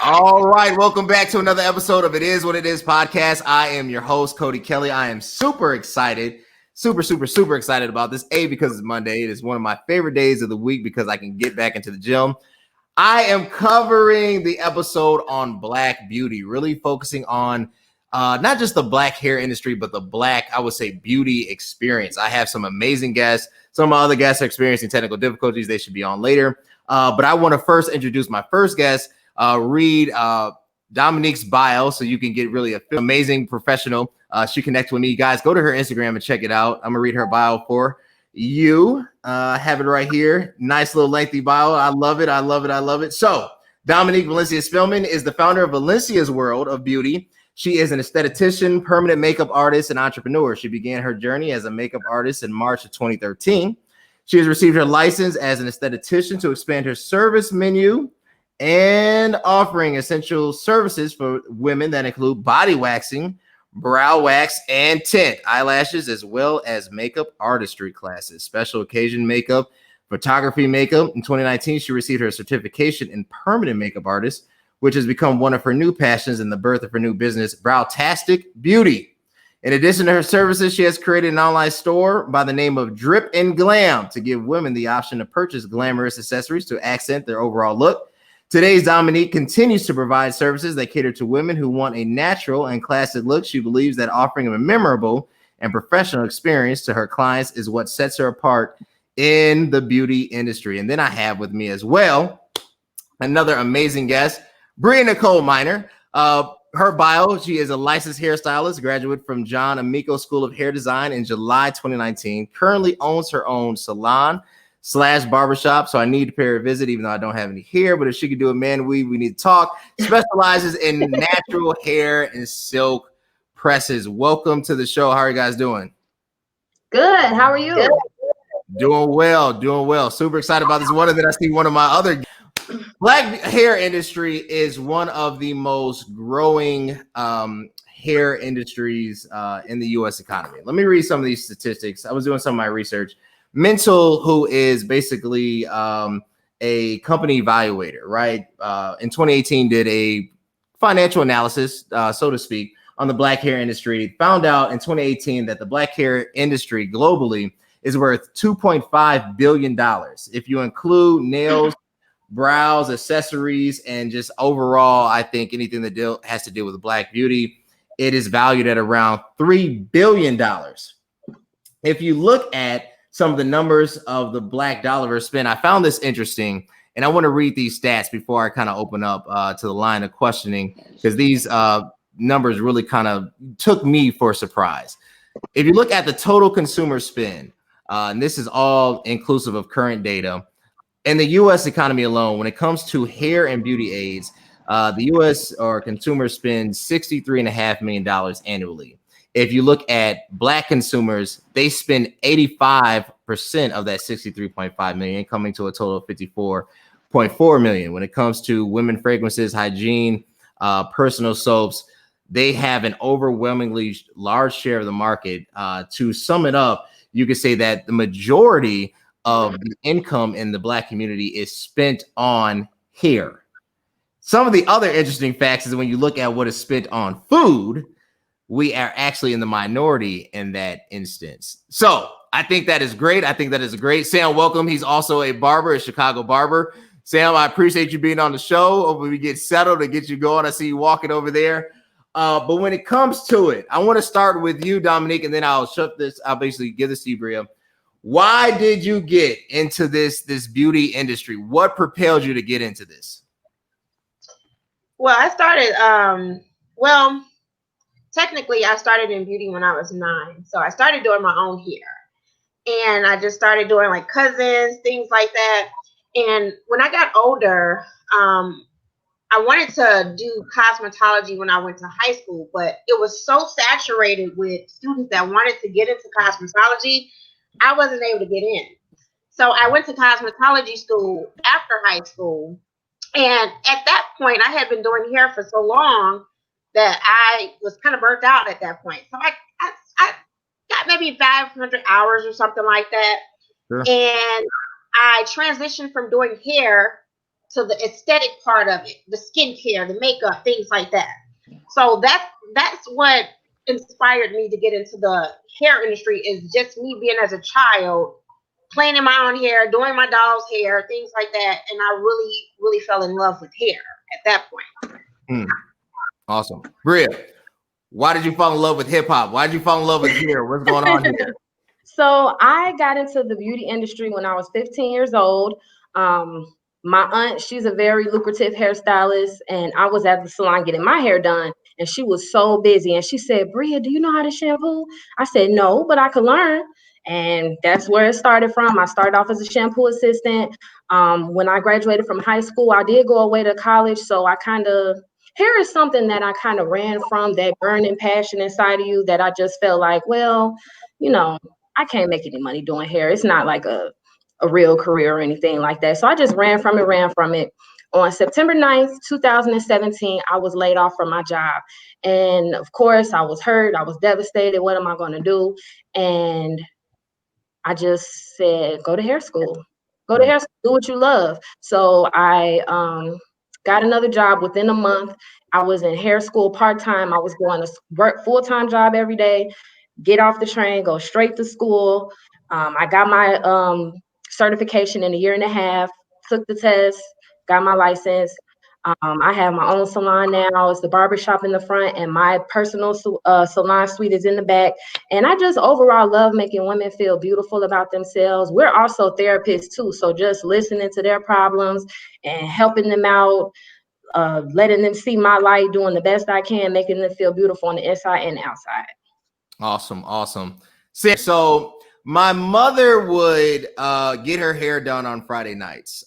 All right, welcome back to another episode of It Is What It Is podcast. I am your host, Cody Kelly. I am super excited, super excited about this. Because it's Monday. It is one of my favorite days of the week because I can get back into the gym. I am covering the episode on Black beauty, really focusing on not just the Black hair industry, but the Black, I would say, beauty experience. I have some amazing guests. Some of my other guests are experiencing technical difficulties. They should be on later. But I want to first introduce my first guest. Read Dominique's bio so you can get really an amazing professional. She connects with me. Guys, go to her Instagram and check it out. I'm going to read her bio for you. Have it right here. Nice little lengthy bio. I love it. So Dominique Valencia Spillman is the founder of Valencia's World of Beauty. She is an esthetician, permanent makeup artist, and entrepreneur. She began her journey as a makeup artist in March of 2013. She has received her license as an esthetician to expand her service menu and offering essential services for women that include body waxing, brow wax, and tint, eyelashes, as well as makeup artistry classes, special occasion makeup, photography makeup. In 2019, she received her certification in permanent makeup artist, which has become one of her new passions in the birth of her new business, Browtastic Beauty. In addition to her services, she has created an online store by the name of Drip and Glam to give women the option to purchase glamorous accessories to accent their overall look. Today's Dominique continues to provide services that cater to women who want a natural and classic look. She believes that offering a memorable and professional experience to her clients is what sets her apart in the beauty industry. And then I have with me as well another amazing guest, Bria Nicole Minor. Her bio, she is a licensed hairstylist, graduate from John Amico School of Hair Design in July 2019, currently owns her own salon / barbershop. So I need to pay her a visit, even though I don't have any hair. But if she could do a man weave, we need to talk. Specializes in natural hair and silk presses. Welcome to the show. How are you guys doing? Good. How are you? Good. Doing well. Super excited about this one. And then I see one of my other Black hair industry is one of the most growing hair industries in the U.S. economy. Let me read some of these statistics. I was doing some of my research. Mental, who is basically a company evaluator, right? In 2018, did a financial analysis, so to speak, on the Black hair industry. Found out in 2018 that the Black hair industry globally is worth $2.5 billion. If you include nails, brows, accessories, and just overall, I think anything that has to do with Black beauty, it is valued at around $3 billion. If you look at some of the numbers of the Black dollar spent, I found this interesting, and I want to read these stats before I kind of open up to the line of questioning, because these numbers really kind of took me for a surprise. If you look at the total consumer spend, and this is all inclusive of current data, in the U.S. economy alone, when it comes to hair and beauty aids, the U.S. or consumers spend $63.5 million annually. If you look at Black consumers, they spend 85% of that 63.5 million, coming to a total of 54.4 million. When it comes to women fragrances, hygiene, personal soaps, they have an overwhelmingly large share of the market. To sum it up, you could say that the majority of the income in the Black community is spent on hair. Some of the other interesting facts is when you look at what is spent on food, we are actually in the minority in that instance. So I think that is great. Sam, welcome. He's also a barber, a Chicago barber. Sam, I appreciate you being on the show. Hopefully we get settled and get you going. I see you walking over there. But when it comes to it, I want to start with you, Dominique, and then I'll basically give this to you, Bria. Why did you get into this beauty industry? What propelled you to get into this? Well, I started, technically I started in beauty when I was 9. So I started doing my own hair, and I just started doing like cousins, things like that. And when I got older, I wanted to do cosmetology when I went to high school, but it was so saturated with students that wanted to get into cosmetology, I wasn't able to get in. So I went to cosmetology school after high school. And at that point, I had been doing hair for so long that I was kind of burnt out at that point. So I got maybe 500 hours or something like that. Sure. And I transitioned from doing hair to the aesthetic part of it, the skincare, the makeup, things like that. So that's what inspired me to get into the hair industry, is just me being as a child planning my own hair, doing my doll's hair, things like that, and I really really fell in love with hair at that point. Hmm. Awesome. Bria, why did you fall in love with hip hop? Why did you fall in love with hair? What's going on here? So I got into the beauty industry when I was 15 years old. Um, my aunt, she's a very lucrative hairstylist, and I was at the salon getting my hair done, and she was so busy. And she said, "Bria, do you know how to shampoo?" I said, "No, but I could learn." And that's where it started from. I started off as a shampoo assistant. When I graduated from high school, I did go away to college, so I kind of hair is something that I kind of ran from, that burning passion inside of you that I just felt like, well, you know, I can't make any money doing hair. It's not like a real career or anything like that. So I just ran from it. On September 9th, 2017, I was laid off from my job. And of course, I was hurt. I was devastated. What am I going to do? And I just said, go to hair school. Go to hair school, do what you love. So I got another job within a month. I was in hair school part-time. I was going to work full-time job every day, get off the train, go straight to school. I got my certification in a year and a half, took the test, got my license. I have my own salon now. It's the barbershop in the front, and my personal salon suite is in the back. And I just overall love making women feel beautiful about themselves. We're also therapists too. So just listening to their problems and helping them out, letting them see my light, doing the best I can, making them feel beautiful on the inside and the outside. Awesome, awesome. So my mother would get her hair done on Friday nights.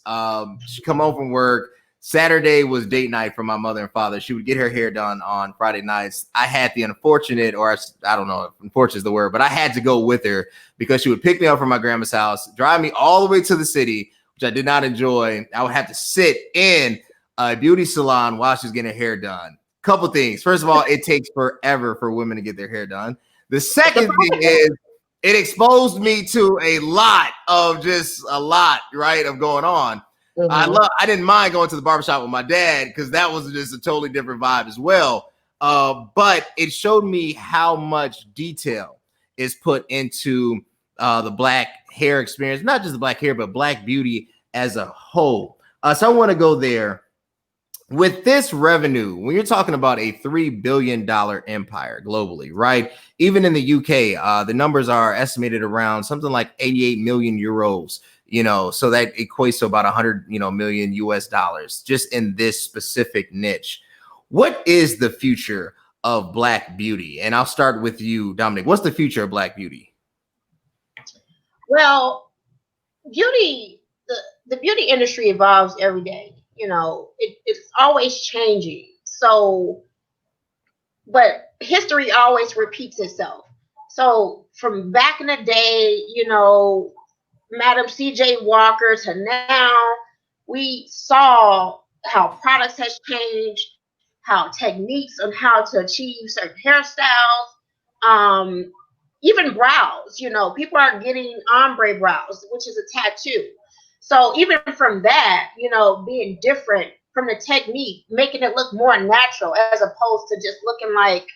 She'd come home from work. Saturday was date night for my mother and father. She would get her hair done on Friday nights. I had the unfortunate, or I don't know if unfortunate is the word, but I had to go with her because she would pick me up from my grandma's house, drive me all the way to the city, which I did not enjoy. I would have to sit in a beauty salon while she's getting her hair done. Couple things. First of all, it takes forever for women to get their hair done. The second thing is it exposed me to a lot, right, of going on. Mm-hmm. I didn't mind going to the barbershop with my dad because that was just a totally different vibe as well. But it showed me how much detail is put into the black hair experience, not just the black hair, but black beauty as a whole. So I want to go there. With this revenue, when you're talking about a $3 billion empire globally, right? Even in the UK, the numbers are estimated around something like 88 million euros, so that equates to about 100, million US dollars just in this specific niche. What is the future of Black beauty? And I'll start with you, Dominic. What's the future of Black beauty? Well, beauty the beauty industry evolves every day. It's always changing. So, but history always repeats itself. So from back in the day, Madam C.J. Walker to now, we saw how products has changed, how techniques on how to achieve certain hairstyles, even brows. People are getting ombre brows, which is a tattoo. So even from that, being different from the technique, making it look more natural as opposed to just looking like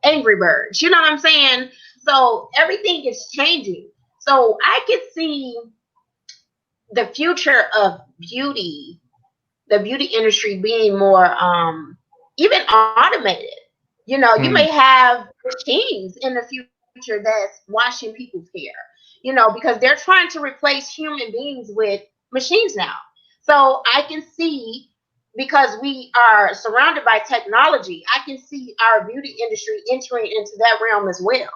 Angry Birds. You know what I'm saying? So everything is changing. So I could see the future of beauty, the beauty industry being more even automated. You may have machines in the future that's washing people's hair, because they're trying to replace human beings with machines now. So I can see, because we are surrounded by technology, I can see our beauty industry entering into that realm as well.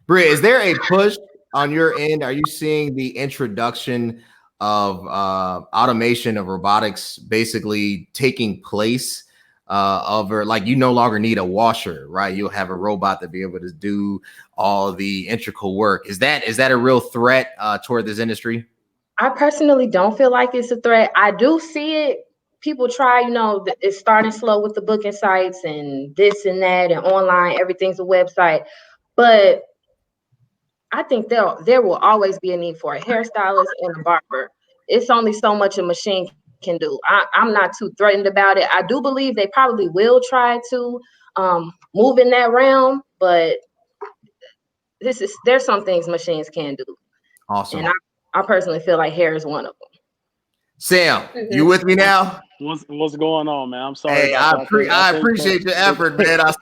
Bria, is there a push on your end? Are you seeing the introduction of automation of robotics basically taking place like you no longer need a washer, right? You'll have a robot to be able to do all the integral work. Is that a real threat toward this industry? I personally don't feel like it's a threat. I do see it. People try, it's starting slow with the booking sites and this and that and online, everything's a website. But I think there will always be a need for a hairstylist and a barber. it's only so much a machine can do. I'm not too threatened about it. I do believe they probably will try to move in that realm, but there's some things machines can do. Awesome. And I personally feel like hair is one of them. Sam, you with me now? What's going on, man? I'm sorry Hey, about that. I appreciate your effort, man. I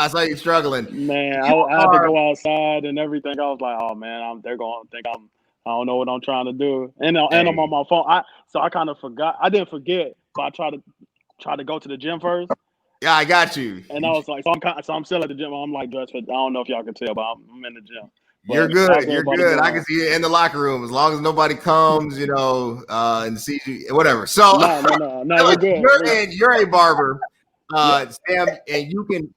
saw you struggling. Man, You I had to are, go outside and everything. I was like, oh man, they're going to think I don't know what I'm trying to do, and I'm on my phone. I kind of forgot. I didn't forget, but I try to go to the gym first. Yeah, I got you. And I was like, so I'm still at the gym. I'm like dressed for. I don't know if y'all can tell, but I'm in the gym. You're But good. how's You're everybody good. I doing? can see you in the locker room as long as nobody comes, and sees you, whatever. So No, we're good. you're a barber, Yeah. Sam, and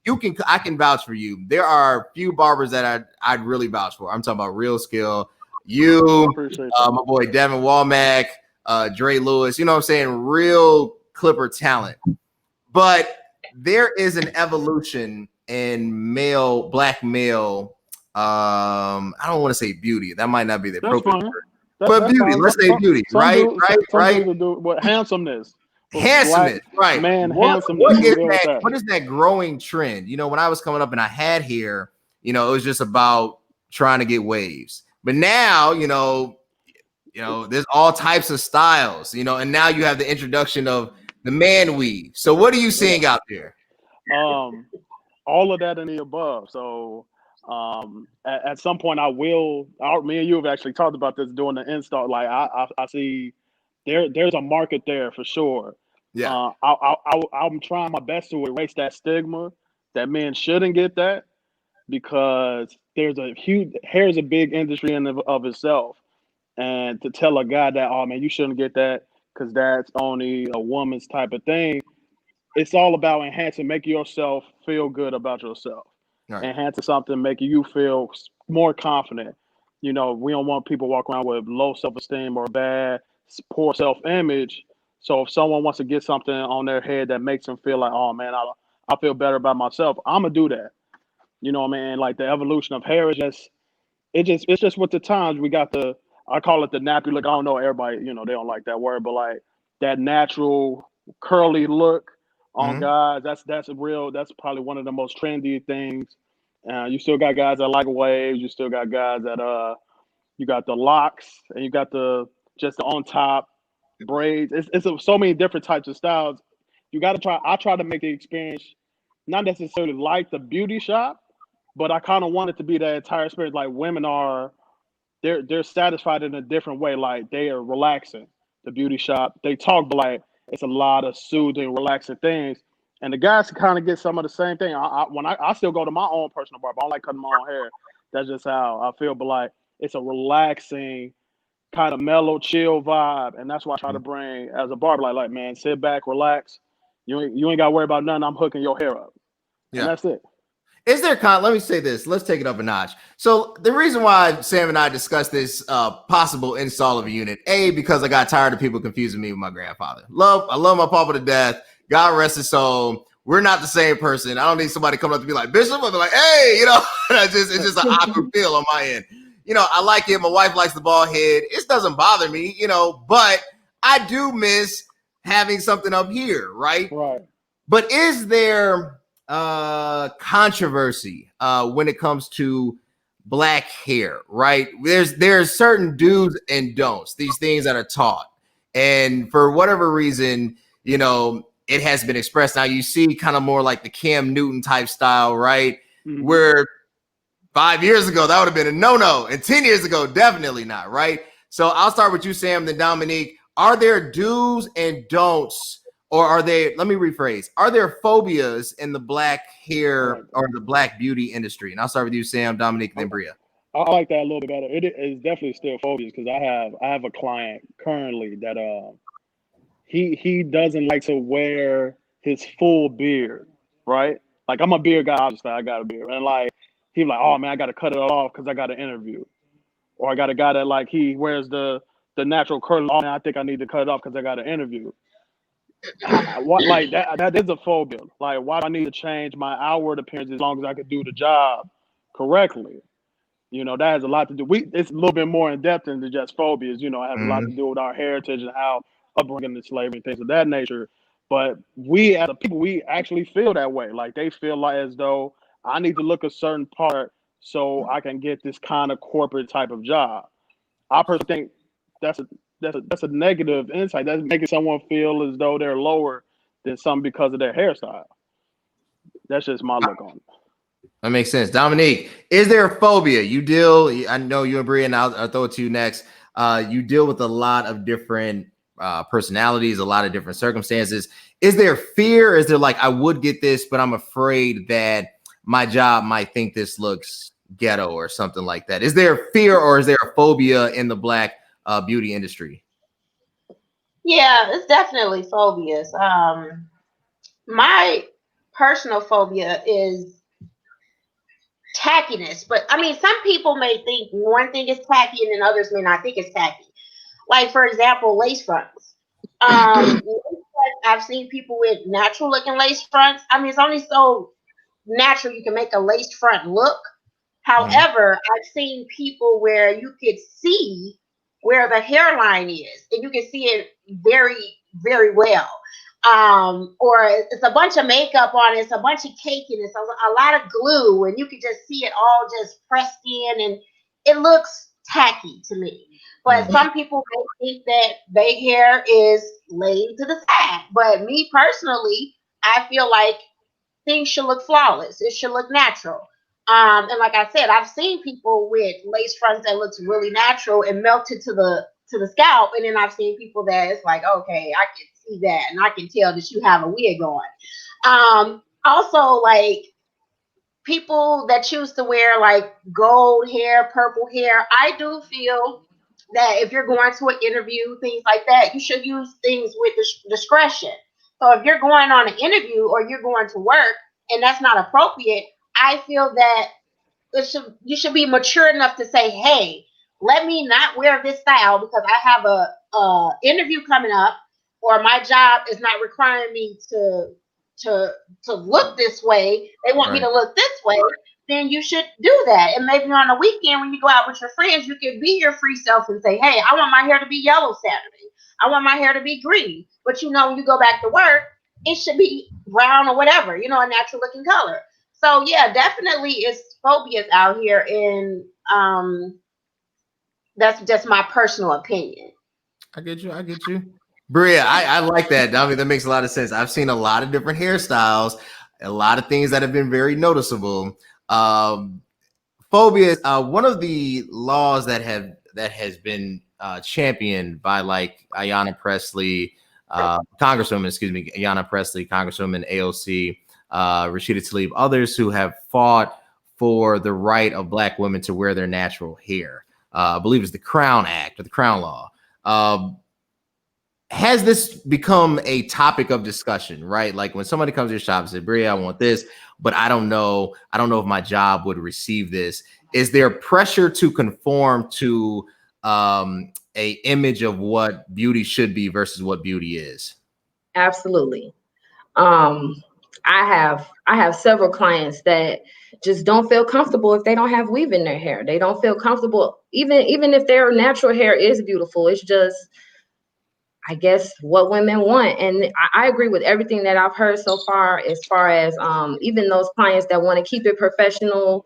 I can vouch for you. There are few barbers that I'd really vouch for. I'm talking about real skill. You, Appreciate that. my boy Devin Walmack, Dre Lewis. You know what I'm saying? Real Clipper talent. But there is an evolution in black male. I don't want to say beauty. That might not be the That's appropriate fine. word. But beauty, Fine. let's say beauty, right? Some dudes will do what handsomeness. Handsomeness, right? Man, What handsomeness. is We'll go with that? that. What is that growing trend? When I was coming up and I had hair, it was just about trying to get waves. But now, there's all types of styles, and now you have the introduction of the man weave. So what are you seeing out there? All of that and the above. So at some point me and you have actually talked about this during the install. Like I see there's a market there for sure. Yeah. I'm trying my best to erase that stigma that men shouldn't get that, because hair is a big industry in of itself. And to tell a guy that, oh man, you shouldn't get that because that's only a woman's type of thing, it's all about enhancing, making yourself feel good about yourself. Right. Enhancing something, making you feel more confident. We don't want people walking around with low self-esteem or poor self-image. So if someone wants to get something on their head that makes them feel like, oh man, I feel better about myself, I'm gonna do that. You know what I mean? Like the evolution of hair is it's just with the times. I call it the nappy look. I don't know, everybody, they don't like that word, but like that natural curly look on guys, that's probably one of the most trendy things. You still got guys that like waves. You still got guys that you got the locks, and you got just the on top braids. It's so many different types of styles. You got to try. I try to make the experience not necessarily like the beauty shop, but I kind of want it to be that entire experience. Like women they're satisfied in a different way. Like they are relaxing. The beauty shop, they talk, but like it's a lot of soothing, relaxing things. And the guys kind of get some of the same thing. I still go to my own personal barber. I don't like cutting my own hair. That's just how I feel. But like it's a relaxing, kind of mellow, chill vibe, and that's why I try to bring as a barber. Like man, sit back, relax. You ain't got to worry about nothing. I'm hooking your hair up, and that's it. Is there let me say this. Let's take it up a notch. So the reason why Sam and I discussed this possible install of a unit, because I got tired of people confusing me with my grandfather. I love my papa to death. God rest his soul. We're not the same person. I don't need somebody coming up to be like, Bishop, I'll be like, hey, it's just an awkward feel on my end. I like it. My wife likes the bald head. It doesn't bother me, but I do miss having something up here, right? Right. But is there controversy when it comes to black hair, right? There's certain do's and don'ts, these things that are taught, and for whatever reason, it has been expressed. Now you see kind of more like the Cam Newton type style, right? Mm-hmm. Where 5 years ago that would have been a no-no, and 10 years ago definitely not, right? So I'll start with you, Sam, then Dominique. Are there do's and don'ts? Or are let me rephrase, are there phobias in the black hair or the black beauty industry? And I'll start with you, Sam, Dominique, and then Bria. I like that a little bit better. It is definitely still phobias, because I have a client currently that he doesn't like to wear his full beard, right? Like I'm a beard guy, obviously I got a beard. And like he's like, oh man, I gotta cut it all off because I got an interview. Or I got a guy that like he wears the natural curl. Oh man, I think I need to cut it off because I got an interview. What like that is a phobia. Like, why do I need to change my outward appearance as long as I could do the job correctly? That has a lot to do. It's a little bit more in depth than just phobias. It has a lot to Mhm. do with our heritage and how upbringing in slavery and things of that nature. But we as a people, we actually feel that way. Like they feel like as though I need to look a certain part so I can get this kind of corporate type of job. I personally think that's a negative insight. That's making someone feel as though they're lower than some because of their hairstyle. That's just my look on it. That makes sense. Dominique, is there a phobia? I know you and Bria, and I'll throw it to you next. You deal with a lot of different personalities, a lot of different circumstances. Is there fear? Is there like, I would get this, but I'm afraid that my job might think this looks ghetto or something like that? Is there fear or is there a phobia in the Black beauty industry? Yeah, it's definitely phobias. My personal phobia is tackiness, but I mean, some people may think one thing is tacky, and then others may not think it's tacky. Like, for example, lace fronts. I've seen people with natural looking lace fronts. I mean, it's only so natural you can make a lace front look. Mhm. However, I've seen people where you could see where the hairline is, and you can see it very, very well. Or it's a bunch of makeup on it, it's a bunch of cake, and it's a lot of glue, and you can just see it all just pressed in, and it looks tacky to me. But Mhm. some people may think that their hair is laid to the side. But me personally, I feel like things should look flawless. It should look natural. And like I said, I've seen people with lace fronts that looks really natural and melted to the scalp, and then I've seen people that it's like, okay, I can see that, and I can tell that you have a wig on. Also, like people that choose to wear like gold hair, purple hair, I do feel that if you're going to an interview, things like that, you should use things with discretion. So if you're going on an interview or you're going to work and that's not appropriate, I feel that you should be mature enough to say, hey, let me not wear this style because I have a interview coming up, or my job is not requiring me to to look this way. They want me Right. to look this way. Then you should do that. And maybe on a weekend when you go out with your friends, you can be your free self and say, hey, I want my hair to be yellow Saturday. I want my hair to be green. But when you go back to work, it should be brown or whatever, a natural looking color. So yeah, definitely it's phobias out here, and that's just my personal opinion. I get you. I get you. Bria, I like that. I mean, that makes a lot of sense. I've seen a lot of different hairstyles, a lot of things that have been very noticeable. Um, Phobias. One of the laws that has been championed by like Ayanna Presley, Congresswoman, excuse me, Ayanna Presley, Congresswoman AOC, Rashida Tlaib, others who have fought for the right of Black women to wear their natural hair. I believe it's the Crown Act or the Crown Law. Um, has this become a topic of discussion, right? Like when somebody comes to your shop and says, Bria, I want this, but I don't know if my job would receive this. Is there pressure to conform to a image of what beauty should be versus what beauty is? Absolutely. Um, I have several clients that just don't feel comfortable if they don't have weave in their hair. They don't feel comfortable, even if their natural hair is beautiful. It's just, I guess, what women want. And I agree with everything that I've heard so far, as far as even those clients that want to keep it professional,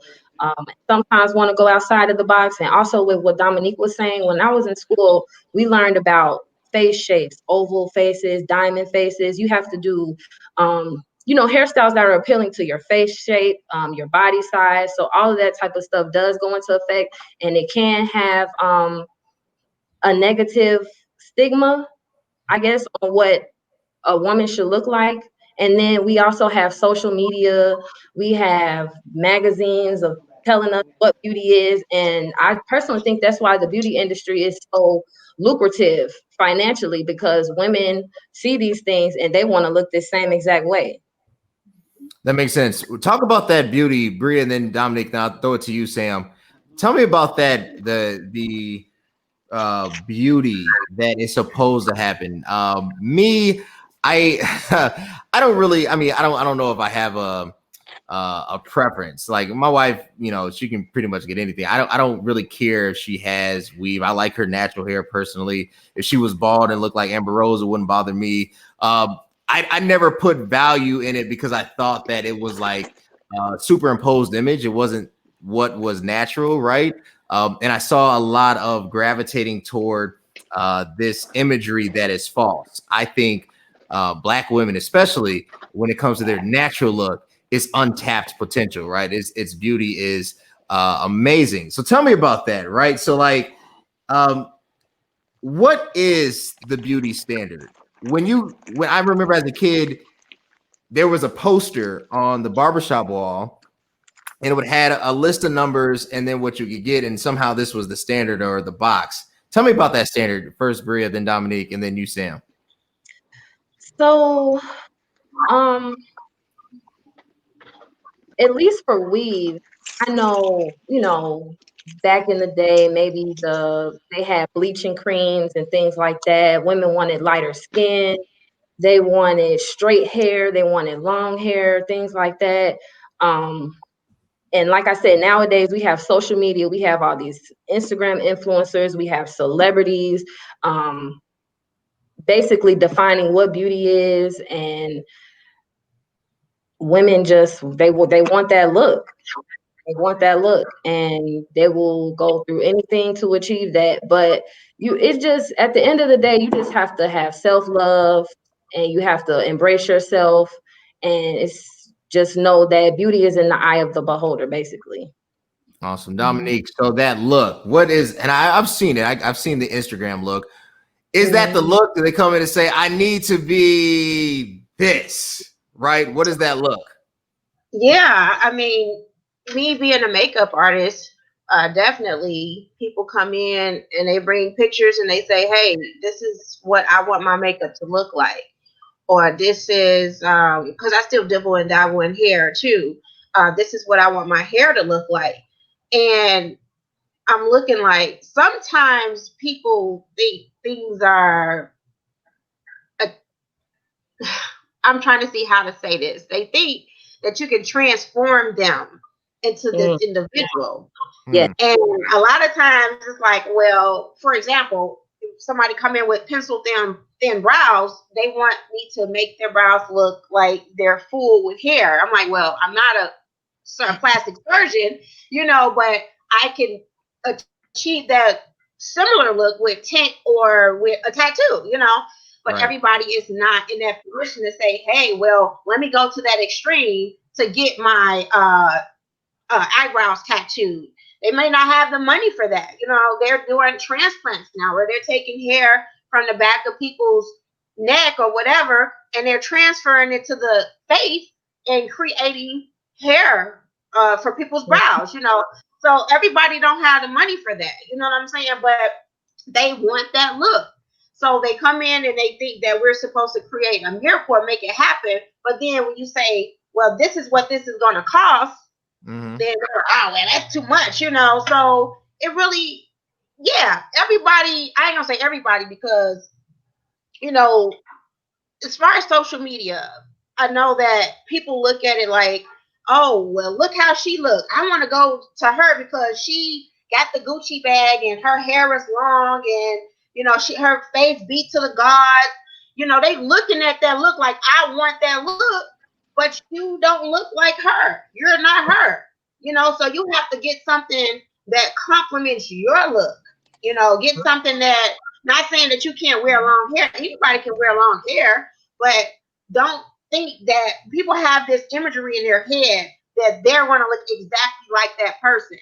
sometimes want to go outside of the box. And also with what Dominique was saying, when I was in school, we learned about face shapes, oval faces, diamond faces. You have to do, hairstyles that are appealing to your face shape, your body size. So all of that type of stuff does go into effect, and it can have a negative stigma, I guess, on what a woman should look like. And then we also have social media, we have magazines of telling us what beauty is. And I personally think that's why the beauty industry is so lucrative financially, because women see these things and they want to look the same exact way. That makes sense. We'll talk about that beauty, Bria, and then Dominic. Now I'll throw it to you, Sam. Tell me about that. The beauty that is supposed to happen. Me, I I don't really. I mean, I don't know if I have a preference. Like my wife, you know, she can pretty much get anything. I don't really care if she has weave. I like her natural hair personally. If she was bald and looked like Amber Rose, it wouldn't bother me. I never put value in it because I thought that it was like superimposed image. It wasn't what was natural, right? And I saw a lot of gravitating toward this imagery that is false. I think Black women, especially when it comes to their natural look, is untapped potential, right? Its beauty is amazing. So tell me about that, right? So like, what is the beauty standard? When I remember as a kid, there was a poster on the barbershop wall, and it would had a list of numbers and then what you could get, and somehow this was the standard or the box. Tell me about that standard first, Bria, then Dominique, and then you, Sam. So, at least for weave, I know, back in the day, maybe they had bleaching creams and things like that. Women wanted lighter skin. They wanted straight hair. They wanted long hair, things like that. And like I said, nowadays we have social media. We have all these Instagram influencers. We have celebrities, basically defining what beauty is, and women just they want that look. They want that look, and they will go through anything to achieve that. But it's just at the end of the day, you just have to have self-love, and you have to embrace yourself, and it's just know that beauty is in the eye of the beholder, basically. Awesome, Dominique. So that look, what is? And I've seen it. I've seen the Instagram look. Is that the look? Do they come in and say, "I need to be this"? Right? What is that look? Yeah, I mean, me being a makeup artist, definitely people come in and they bring pictures and they say, "Hey, this is what I want my makeup to look like," or "This is because I still dibble and dabble in hair too. This is what I want my hair to look like," and I'm looking like sometimes people think things are. Uh, I'm trying to see how to say this. They think that you can transform them into this individual. Yeah. And a lot of times it's like, well, for example, if somebody come in with pencil thin brows, they want me to make their brows look like they're full with hair. I'm like, well, I'm not a plastic surgeon, but I can achieve that similar look with tint or with a tattoo. But Right. everybody is not in that position to say, hey, well, let me go to that extreme to get my eyebrows tattooed. They may not have the money for that. They're doing transplants now where they're taking hair from the back of people's neck or whatever, and they're transferring it to the face and creating hair for people's brows. So everybody don't have the money for that. You know what I'm saying? But they want that look. So they come in and they think that we're supposed to create a miracle and make it happen. But then when you say, well, this is what this is going to cost, then well, that's too much. So it really, yeah, everybody, I ain't gonna say everybody because, as far as social media, I know that people look at it like, oh, well, look how she look. I want to go to her because she got the Gucci bag and her hair is long and her face beat to the gods. They looking at that look like I want that look, but you don't look like her. You're not her. So you have to get something that complements your look. Get something that, not saying that you can't wear long hair. Anybody can wear long hair, but don't think that people have this imagery in their head that they're going to look exactly like that person.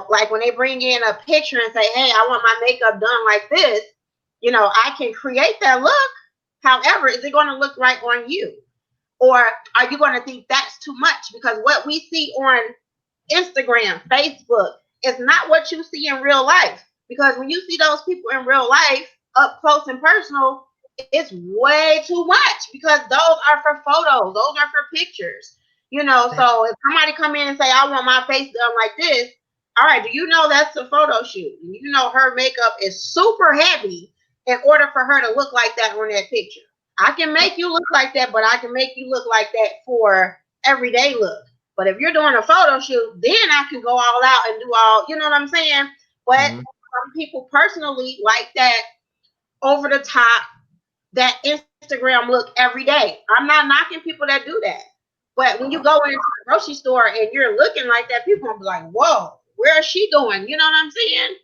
Like when they bring in a picture and say, hey, I want my makeup done like this, I can create that look. However, is it going to look right on you? Or are you going to think that's too much? Because what we see on Instagram, Facebook, is not what you see in real life. Because when you see those people in real life, up close and personal, it's way too much because those are for photos, those are for pictures. So if somebody come in and say, I want my face done like this, all right, do you know that's a photo shoot? Her makeup is super heavy in order for her to look like that on that picture. I can make you look like that, but I can make you look like that for everyday look. But if you're doing a photo shoot, then I can go all out and do all, you know what I'm saying? But some people personally like that over the top, that Instagram look every day. I'm not knocking people that do that. But when you go into the grocery store and you're looking like that, people will be like, whoa, where is she going? You know what I'm saying?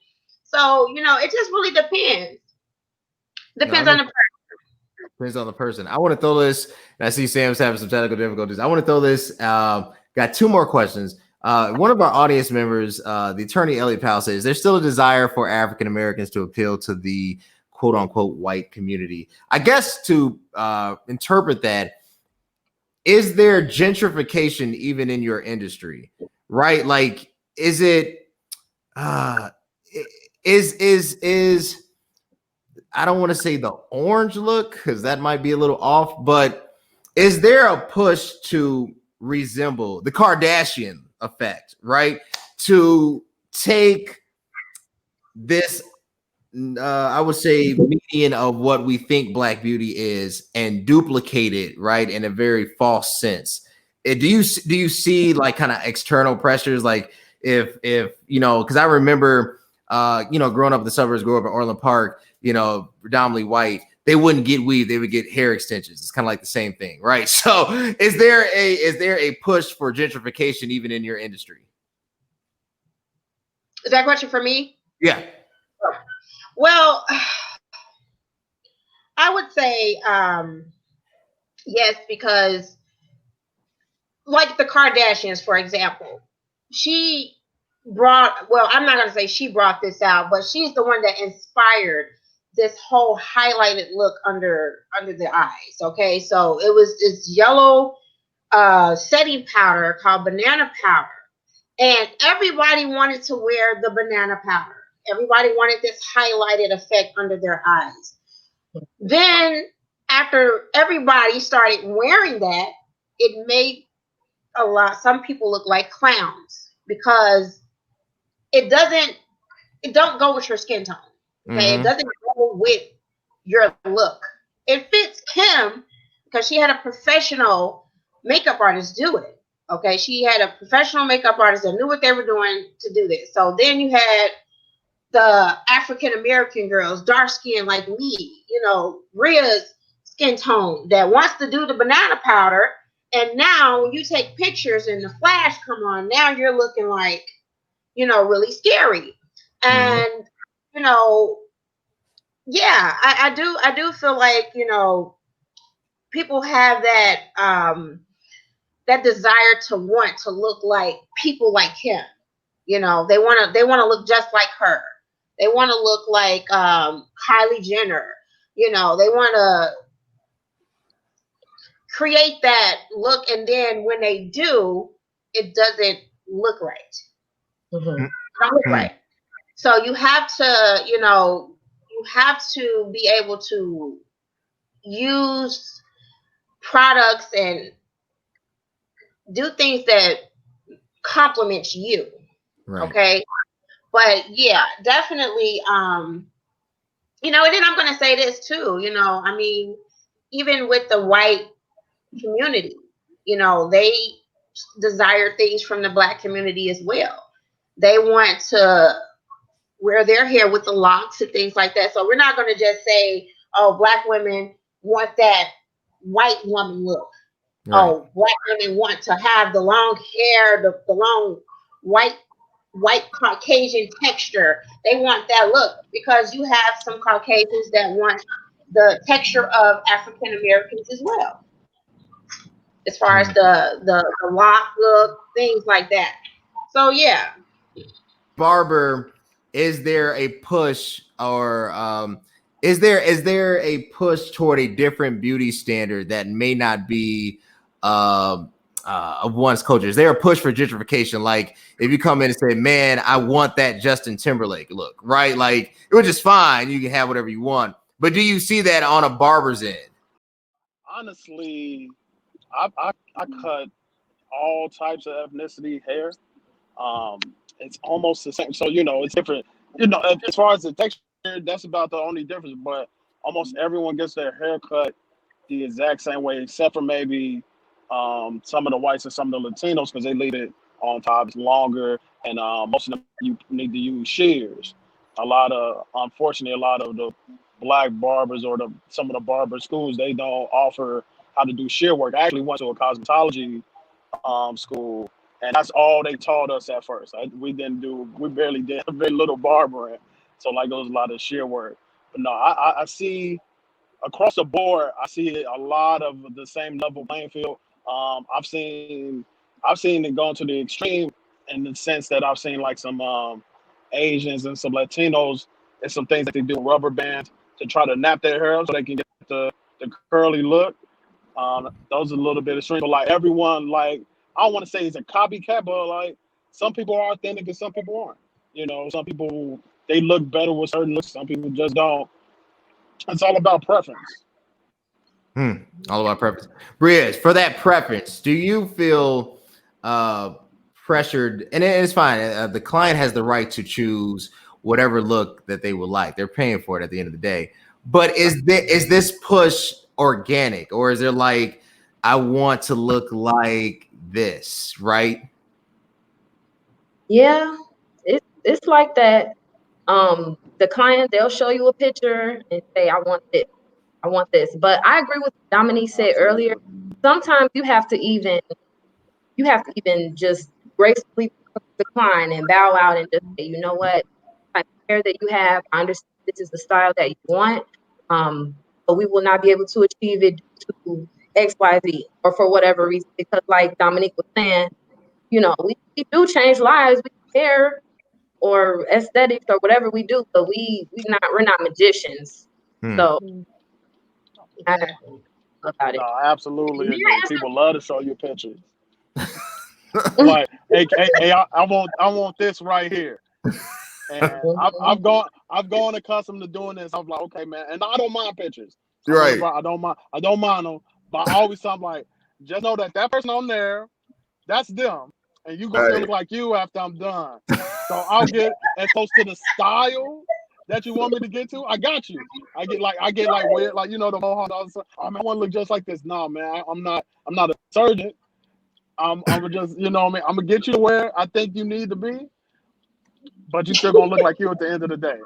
So, it just really depends. Depends on the person. Depends on the person. I want to throw this, and I see Sam's having some technical difficulties. I want to throw this. Got two more questions. One of our audience members, the attorney Elliot Powell, says there's still a desire for African Americans to appeal to the quote unquote white community. I guess to interpret that, is there gentrification even in your industry? Right? Like, is it is I don't want to say the orange look because that might be a little off, but is there a push to resemble the Kardashian effect, right? To take this, I would say, median of what we think Black beauty is and duplicate it, right, in a very false sense. Do you see like kind of external pressures, like if because I remember growing up in the suburbs, grew up in Orland Park, predominantly white, they wouldn't get weave, they would get hair extensions. It's kind of like the same thing, right? So is there a push for gentrification even in your industry? Is that a question for me? Yeah. Well, I would say yes, because like the Kardashians, for example, I'm not going to say she brought this out, but she's the one that inspired this whole highlighted look under the eyes. Okay, so it was this yellow setting powder called banana powder, and everybody wanted to wear the banana powder. Everybody wanted this highlighted effect under their eyes. Then after everybody started wearing that, it made some people look like clowns because it don't go with your skin tone. Okay, It doesn't go with your look. It fits Kim because she had a professional makeup artist do it. Okay, she had a professional makeup artist that knew what they were doing to do this. So then you had the African American girls, dark skin like me, Rhea's skin tone that wants to do the banana powder. And now when you take pictures and the flash come on, now you're looking like, really scary. And, yeah, I do feel like, people have that, that desire to want to look like people like him. They want to look just like her. They want to look like Kylie Jenner. They want to create that look, and then when they do, it doesn't look right. It don't look right. So you have to, be able to use products and do things that complement you. Right. Okay. But yeah, definitely, and then I'm going to say this too, I mean, even with the white community, they desire things from the Black community as well. They want to wear their hair with the locks and things like that. So we're not going to just say, oh, Black women want that white woman look. Right. Oh, Black women want to have the long hair, the long white Caucasian texture. They want that look because you have some Caucasians that want the texture of African Americans as well, as far as the lock look, things like that. So yeah. Barber, is there a push or is there a push toward a different beauty standard that may not be of one's culture? Is there a push for gentrification? Like if you come in and say, man, I want that Justin Timberlake look, right? Like it was just fine. You can have whatever you want. But do you see that on a barber's end? Honestly, I cut all types of ethnicity hair. It's almost the same. So, it's different. As far as the texture, that's about the only difference. But almost everyone gets their hair cut the exact same way, except for maybe some of the whites and some of the Latinos because they leave it on top longer, and most of them you need to use shears. Unfortunately, a lot of the black barbers or some of the barber schools they don't offer how to do shear work. I actually went to a cosmetology school, and that's all they taught us at first. We barely did very little barbering, so like there was a lot of shear work. But no, I see across the board, I see a lot of the same level playing field. I've seen it go to the extreme in the sense that I've seen like some Asians and some Latinos and some things that they do rubber bands to try to nap their hair so they can get the curly look. Those are a little bit extreme, but like everyone, like I don't want to say it's a copycat, but like some people are authentic and some people aren't. Some people they look better with certain looks, some people just don't. It's all about preference. All about preference. Briaz, for that preference, do you feel pressured? And it's fine. The client has the right to choose whatever look that they would like. They're paying for it at the end of the day. But is this push organic, or is there like, I want to look like this, right? Yeah, it's like that. The client, they'll show you a picture and say, I want this. I want this. But I agree with what Dominique said earlier. Sometimes you have to even just gracefully decline and bow out and just say, you know what, type of hair that you have, I understand this is the style that you want, but we will not be able to achieve it due to XYZ or for whatever reason. Because like Dominique was saying, we do change lives. We care or aesthetics or whatever we do, but we're not magicians. So I don't know about it. No, I absolutely agree. People love to show you pictures. Like, hey, I want this right here. And I've gone accustomed to doing this. I'm like, okay, man, and I don't mind pictures. Right. I don't mind them. But I always I'm like, just know that person on there, that's them, and you gonna still look like you after I'm done. So I'll get as close to the style that you want me to get to. I got you. I get like weird, like the mohawk. Oh man, I want to look just like this. No, man, I'm not a surgeon. I'm just I'm gonna get you to where I think you need to be, but you still gonna look like you at the end of the day.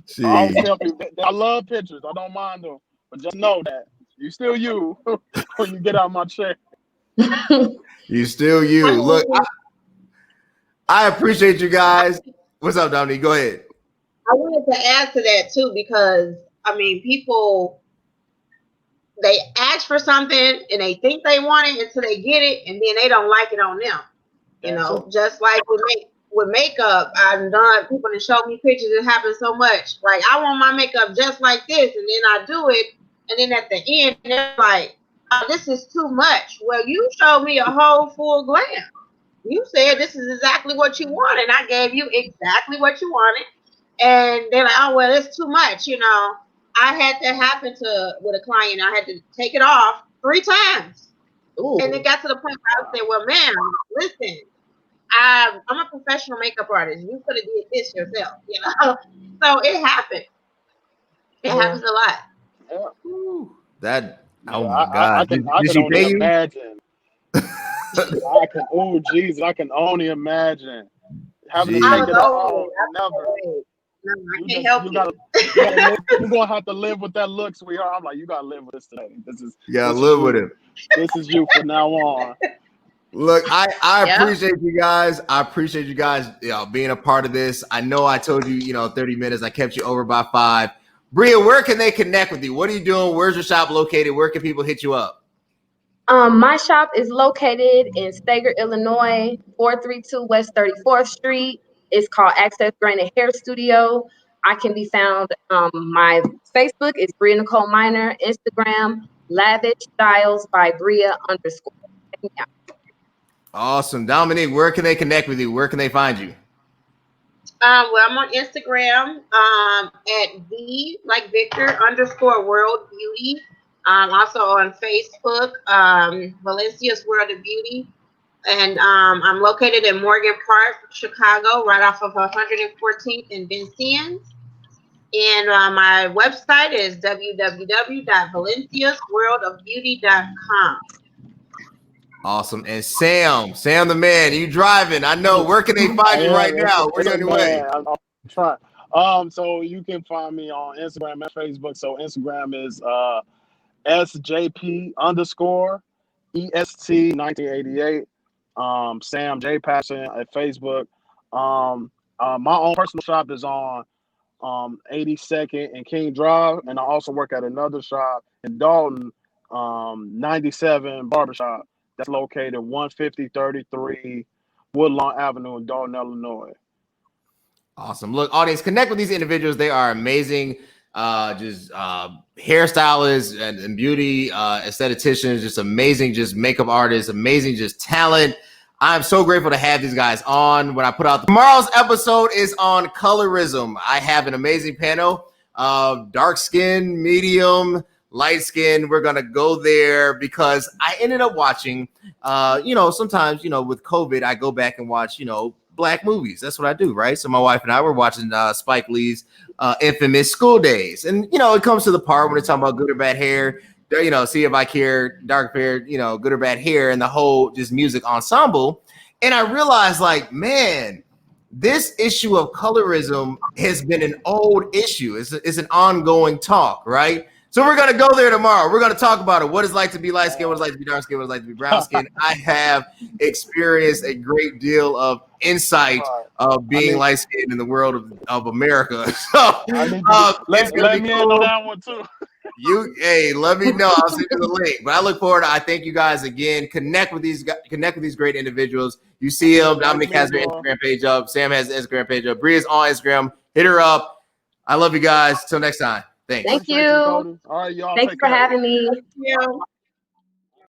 So I always tell people that I love pictures. I don't mind them, but just know that you still you when you get out of my chair. You still you. Look, I appreciate you guys. What's up, Dominique? Go ahead. I wanted to add to that too, because people, they ask for something and they think they want it until they get it, and then they don't like it on them. Just like with makeup, I've done people that show me pictures. It happens so much. Like, I want my makeup just like this, and then I do it, and then at the end they're like, oh, this is too much. Well, you showed me a whole full glam. You said this is exactly what you want, and I gave you exactly what you wanted. And they're like, oh, well, it's too much. I had that happen with a client. I had to take it off 3 times. Ooh. And it got to the point where I said, well, ma'am, listen, I'm a professional makeup artist. You could have did this yourself, So it happened. It happens a lot. Yeah. Oh my God. I can only imagine. I can only imagine having to take it off. Never. No, I can't help you. You're gonna have to live with that look, sweetheart. I'm like, you gotta live with this today. You gotta live with it. This is you from now on. Look, I appreciate you guys. I appreciate you guys, being a part of this. I know I told you, 30 minutes. I kept you over by 5. Bria, where can they connect with you? What are you doing? Where's your shop located? Where can people hit you up? My shop is located in Stager, Illinois, 432 West 34th Street. It's called Access Granite Hair Studio. I can be found. My Facebook is Bria Nicole Minor. Instagram, Lavish Styles by Bria _. Awesome. Dominique, where can they connect with you? Where can they find you? Well, I'm on Instagram at the like Victor _ World Beauty. Also on Facebook, Valencia's World of Beauty. And I'm located in Morgan Park, Chicago, right off of 114th and Vincennes. And my website is www.valenciasworldofbeauty.com. Awesome. And Sam the man, you driving? I know. Where can they find you right now? Where you on your way? I'm trying. So you can find me on Instagram and Facebook. So Instagram is SJP_EST1988. Sam J Passion at Facebook. My own personal shop is on 82nd and King Drive, and I also work at another shop in Dalton, 97 Barbershop. That's located 15033 Woodlawn Avenue in Dalton, Illinois. Awesome. Look, audience, connect with these individuals. They are amazing. Just hairstylists and beauty aestheticians, just amazing, just makeup artists, amazing, just talent. I'm so grateful to have these guys on. When I put out tomorrow's episode is on colorism. I have an amazing panel of dark skin, medium, light skin. We're gonna go there because I ended up watching. Sometimes with COVID, I go back and watch Black movies. That's what I do, right? So my wife and I were watching Spike Lee's infamous School Days, and it comes to the part when they're talking about good or bad hair. See if I care, dark hair, good or bad hair, and the whole just music ensemble. And I realized, like, man, this issue of colorism has been an old issue. It's an ongoing talk, right? So we're going to go there tomorrow. We're going to talk about it. What it's like to be light skinned, what it's like to be dark skinned, what it's like to be brown skinned. I have experienced a great deal of insight of being light skinned in the world of America. So let me in on that one too. Let me know. I'll send you the link. But I look forward to. I thank you guys again. Connect with these great individuals. You see them. Dominic has their Instagram page up. Sam has his Instagram page up. Bria's on Instagram. Hit her up. I love you guys. Till next time. Thanks. Thank you. All right, y'all. Thanks for having me. Yeah.